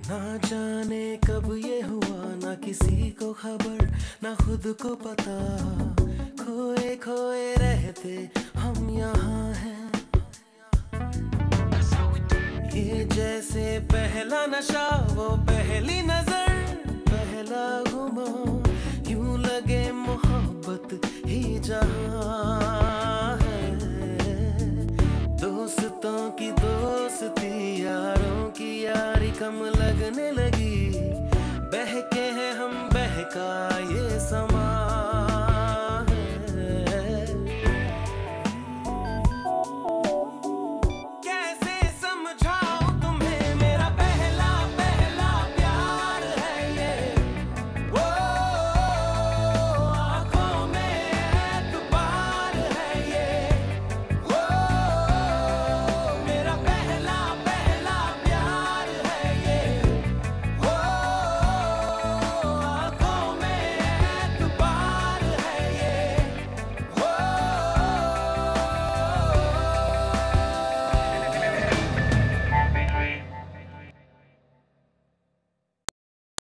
ना जाने कब ये हुआ, ना किसी को खबर, ना खुद को पता, खोए खोए रहते हम यहाँ हैं। ये जैसे पहला नशा, वो पहली नजर, पहला घुमा, यूं लगे मोहब्बत ही जहाँ है। दोस्तों की दोस्ती, यारों की यारी कम लगने लगी, बहके हैं हम बहका